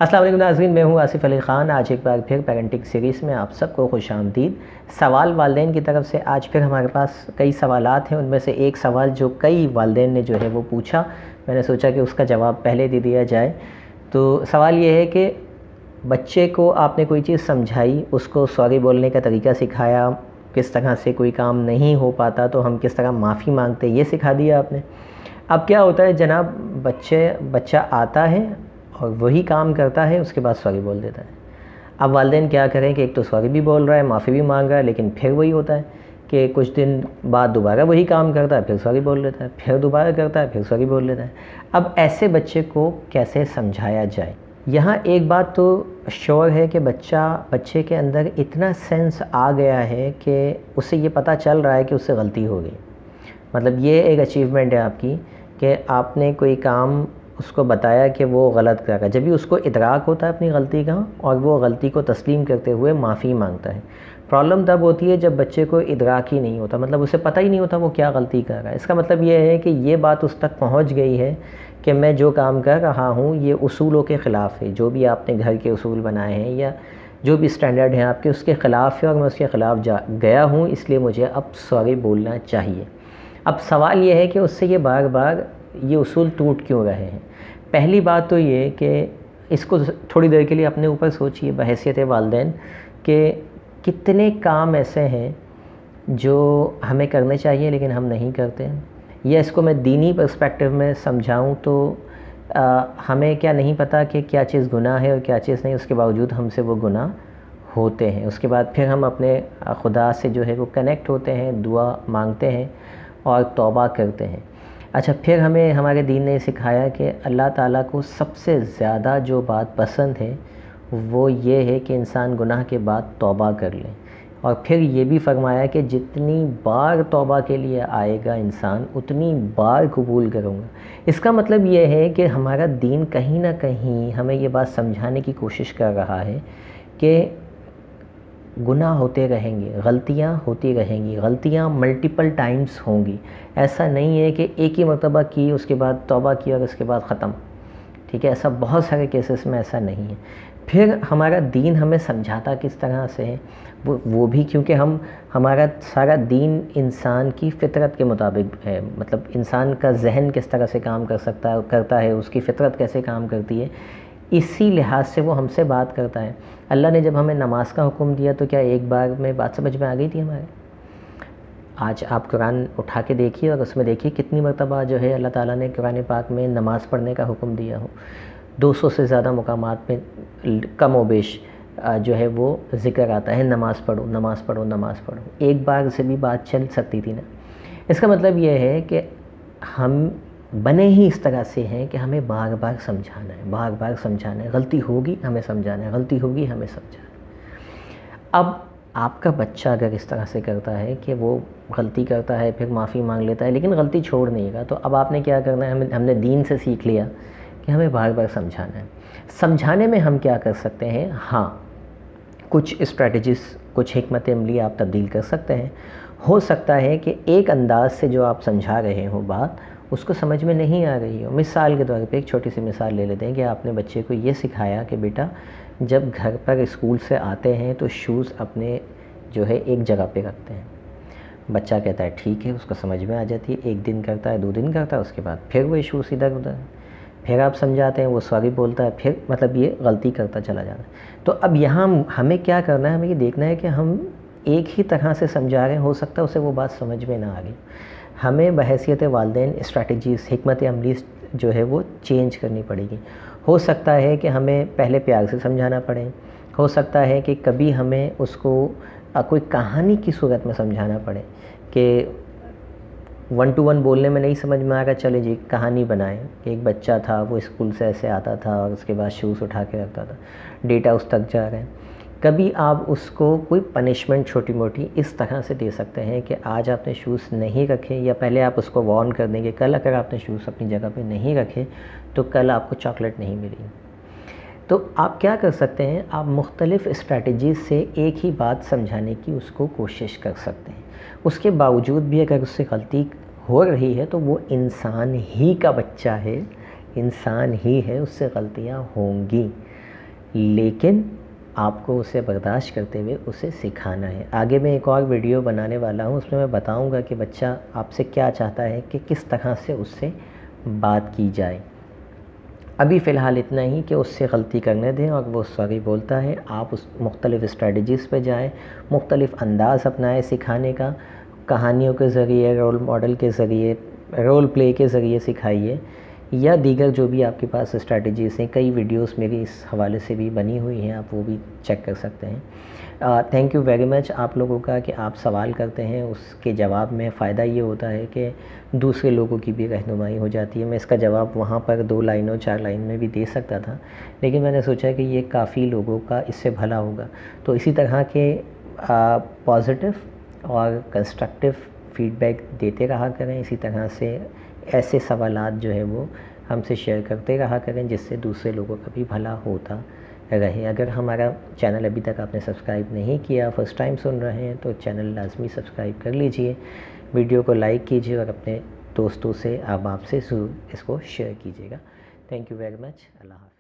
السلام علیکم ناظرین، میں ہوں آصف علی خان۔ آج ایک بار پھر پیرنٹنگ سیریز میں آپ سب کو خوش آمدید۔ سوال والدین کی طرف سے آج پھر ہمارے پاس کئی سوالات ہیں۔ ان میں سے ایک سوال جو کئی والدین نے جو ہے وہ پوچھا، میں نے سوچا کہ اس کا جواب پہلے دے دیا جائے۔ تو سوال یہ ہے کہ بچے کو آپ نے کوئی چیز سمجھائی، اس کو سوری بولنے کا طریقہ سکھایا، کس طرح سے کوئی کام نہیں ہو پاتا تو ہم کس طرح معافی مانگتے، یہ سکھا دیا آپ نے۔ اب کیا ہوتا ہے جناب، بچہ آتا ہے اور وہی کام کرتا ہے، اس کے بعد سوری بول دیتا ہے۔ اب والدین کیا کریں کہ ایک تو سوری بھی بول رہا ہے، معافی بھی مانگ رہا ہے، لیکن پھر وہی ہوتا ہے کہ کچھ دن بعد دوبارہ وہی کام کرتا ہے، پھر سوری بول لیتا ہے، پھر دوبارہ کرتا ہے، پھر سوری بول لیتا ہے۔ اب ایسے بچے کو کیسے سمجھایا جائے؟ یہاں ایک بات تو شور ہے کہ بچے کے اندر اتنا سینس آ گیا ہے کہ اسے یہ پتہ چل رہا ہے کہ اس سے غلطی ہو گئی۔ مطلب یہ ایک اچیومنٹ ہے آپ کی کہ آپ نے کوئی کام اس کو بتایا کہ وہ غلط کر رہا ہے، جب بھی اس کو ادراک ہوتا ہے اپنی غلطی کا اور وہ غلطی کو تسلیم کرتے ہوئے معافی مانگتا ہے۔ پرابلم تب ہوتی ہے جب بچے کو ادراک ہی نہیں ہوتا، مطلب اسے پتہ ہی نہیں ہوتا وہ کیا غلطی کر رہا ہے۔ اس کا مطلب یہ ہے کہ یہ بات اس تک پہنچ گئی ہے کہ میں جو کام کر رہا ہوں یہ اصولوں کے خلاف ہے، جو بھی آپ نے گھر کے اصول بنائے ہیں یا جو بھی سٹینڈرڈ ہیں آپ کے، اس کے خلاف ہے اور میں اس کے خلاف گیا ہوں، اس لیے مجھے اب سوری بولنا چاہیے۔ اب سوال یہ ہے کہ اس سے یہ بار بار یہ اصول ٹوٹ کیوں رہے ہیں؟ پہلی بات تو یہ کہ اس کو تھوڑی دیر کے لیے اپنے اوپر سوچئے بحیثیت والدین کہ کتنے کام ایسے ہیں جو ہمیں کرنے چاہیے لیکن ہم نہیں کرتے، یا اس کو میں دینی پرسپیکٹیو میں سمجھاؤں تو ہمیں کیا نہیں پتہ کہ کیا چیز گناہ ہے اور کیا چیز نہیں، اس کے باوجود ہم سے وہ گناہ ہوتے ہیں۔ اس کے بعد پھر ہم اپنے خدا سے جو ہے وہ کنیکٹ ہوتے ہیں، دعا مانگتے ہیں اور توبہ کرتے ہیں۔ اچھا، پھر ہمیں ہمارے دین نے سکھایا کہ اللہ تعالیٰ کو سب سے زیادہ جو بات پسند ہے وہ یہ ہے کہ انسان گناہ کے بعد توبہ کر لے، اور پھر یہ بھی فرمایا کہ جتنی بار توبہ کے لیے آئے گا انسان اتنی بار قبول کروں گا۔ اس کا مطلب یہ ہے کہ ہمارا دین کہیں نہ کہیں ہمیں یہ بات سمجھانے کی کوشش کر رہا ہے کہ گناہ ہوتے رہیں گے، غلطیاں ہوتی رہیں گی، غلطیاں ملٹیپل ٹائمز ہوں گی۔ ایسا نہیں ہے کہ ایک ہی مرتبہ کی، اس کے بعد توبہ کی اور اس کے بعد ختم، ٹھیک ہے؟ ایسا بہت سارے کیسز میں ایسا نہیں ہے۔ پھر ہمارا دین ہمیں سمجھاتا کس طرح سے ہے، وہ بھی کیونکہ ہمارا سارا دین انسان کی فطرت کے مطابق ہے، مطلب انسان کا ذہن کس طرح سے کام کرتا ہے، اس کی فطرت کیسے کام کرتی ہے، اسی لحاظ سے وہ ہم سے بات کرتا ہے۔ اللہ نے جب ہمیں نماز کا حکم دیا تو کیا ایک بار میں بات سمجھ میں آ گئی تھی ہمارے؟ آج آپ قرآن اٹھا کے دیکھیے اور اس میں دیکھیے کتنی مرتبہ جو ہے اللہ تعالیٰ نے قرآن پاک میں نماز پڑھنے کا حکم دیا ہو۔ 200 سے زیادہ مقامات میں کم و بیش جو ہے وہ ذکر آتا ہے، نماز پڑھو نماز پڑھو نماز پڑھو۔ ایک بار سے بھی بات چل سکتی تھی نا۔ اس کا مطلب یہ ہے کہ ہم بنے ہی اس طرح سے ہیں کہ ہمیں بار بار سمجھانا ہے، بار بار سمجھانا ہے، غلطی ہوگی ہمیں سمجھانا ہے، غلطی ہوگی ہمیں سمجھانا ہے۔ اب آپ کا بچہ اگر اس طرح سے کرتا ہے کہ وہ غلطی کرتا ہے پھر معافی مانگ لیتا ہے لیکن غلطی چھوڑ نہیں گا، تو اب آپ نے کیا کرنا ہے؟ ہم نے دین سے سیکھ لیا کہ ہمیں بار بار سمجھانا ہے۔ سمجھانے میں ہم کیا کر سکتے ہیں؟ ہاں، کچھ اسٹریٹجیز، کچھ حکمت عملی آپ تبدیل کر سکتے ہیں۔ ہو سکتا ہے کہ ایک انداز سے جو آپ سمجھا رہے ہو بات اس کو سمجھ میں نہیں آ رہی ہو۔ مثال کے طور پہ ایک چھوٹی سی مثال لے لیتے ہیں کہ آپ نے بچے کو یہ سکھایا کہ بیٹا جب گھر پر اسکول سے آتے ہیں تو شوز اپنے جو ہے ایک جگہ پہ رکھتے ہیں۔ بچہ کہتا ہے ٹھیک ہے، اس کو سمجھ میں آ جاتی ہے، ایک دن کرتا ہے، 2 دن کرتا ہے، اس کے بعد پھر وہ شوز ادھر ادھر، پھر آپ سمجھاتے ہیں، وہ سوری بولتا ہے، پھر مطلب یہ غلطی کرتا چلا جاتا ہے۔ تو اب یہاں ہمیں کیا کرنا ہے؟ ہمیں یہ دیکھنا ہے کہ ہم ایک ہی طرح سے سمجھا رہے ہیں، ہو سکتا ہے اسے وہ بات سمجھ میں نہ آ گئی۔ ہمیں بحیثیت والدین اسٹریٹجیز، حکمت عملی جو ہے وہ چینج کرنی پڑے گی۔ ہو سکتا ہے کہ ہمیں پہلے پیار سے سمجھانا پڑے، ہو سکتا ہے کہ کبھی ہمیں اس کو کوئی کہانی کی صورت میں سمجھانا پڑے کہ 1 to 1 بولنے میں نہیں سمجھ میں آ رہا، چلے جی کہانی بنائیں کہ ایک بچہ تھا، وہ اسکول سے ایسے آتا تھا اور اس کے بعد شوز اٹھا کے رکھتا تھا، ڈیٹا اس تک جا رہے ہیں۔ کبھی آپ اس کو کوئی پنشمنٹ چھوٹی موٹی اس طرح سے دے سکتے ہیں کہ آج آپ نے شوز نہیں رکھے، یا پہلے آپ اس کو وارن کر دیں کہ کل اگر آپ نے شوز اپنی جگہ پہ نہیں رکھے تو کل آپ کو چاکلیٹ نہیں ملے گی۔ تو آپ کیا کر سکتے ہیں؟ آپ مختلف اسٹریٹجیز سے ایک ہی بات سمجھانے کی اس کو کوشش کر سکتے ہیں۔ اس کے باوجود بھی اگر اس سے غلطی ہو رہی ہے تو وہ انسان ہی کا بچہ ہے، انسان ہی ہے، اس سے غلطیاں ہوں گی۔ لیکن آپ کو اسے برداشت کرتے ہوئے اسے سکھانا ہے۔ آگے میں ایک اور ویڈیو بنانے والا ہوں، اس میں بتاؤں گا کہ بچہ آپ سے کیا چاہتا ہے کہ کس طرح سے اس سے بات کی جائے۔ ابھی فی الحال اتنا ہی کہ اس سے غلطی کرنے دیں اور وہ سوری بولتا ہے، آپ اس مختلف اسٹریٹجیز پہ جائیں، مختلف انداز اپنائیں سکھانے کا، کہانیوں کے ذریعے، رول ماڈل کے ذریعے، رول پلے کے ذریعے سکھائیے، یا دیگر جو بھی آپ کے پاس اسٹریٹجیز ہیں۔ کئی ویڈیوز میری اس حوالے سے بھی بنی ہوئی ہیں، آپ وہ بھی چیک کر سکتے ہیں۔ تھینک یو ویری مچ آپ لوگوں کا کہ آپ سوال کرتے ہیں، اس کے جواب میں فائدہ یہ ہوتا ہے کہ دوسرے لوگوں کی بھی رہنمائی ہو جاتی ہے۔ میں اس کا جواب وہاں پر 2 لائنوں 4 لائن میں بھی دے سکتا تھا، لیکن میں نے سوچا کہ یہ کافی لوگوں کا اس سے بھلا ہوگا۔ تو اسی طرح کے پازیٹیو اور کنسٹرکٹیو فیڈ بیک دیتے رہا کریں، اسی طرح سے ایسے سوالات جو ہے وہ ہم سے شیئر کرتے رہا کریں، جس سے دوسرے لوگوں کا بھی بھلا ہوتا رہے۔ اگر ہمارا چینل ابھی تک آپ نے سبسکرائب نہیں کیا، فرسٹ ٹائم سن رہے ہیں، تو چینل لازمی سبسکرائب کر لیجئے، ویڈیو کو لائک کیجئے اور اپنے دوستوں سے، احباب سے ضرور اس کو شیئر کیجئے گا۔ تھینک یو ویری مچ، اللہ حافظ۔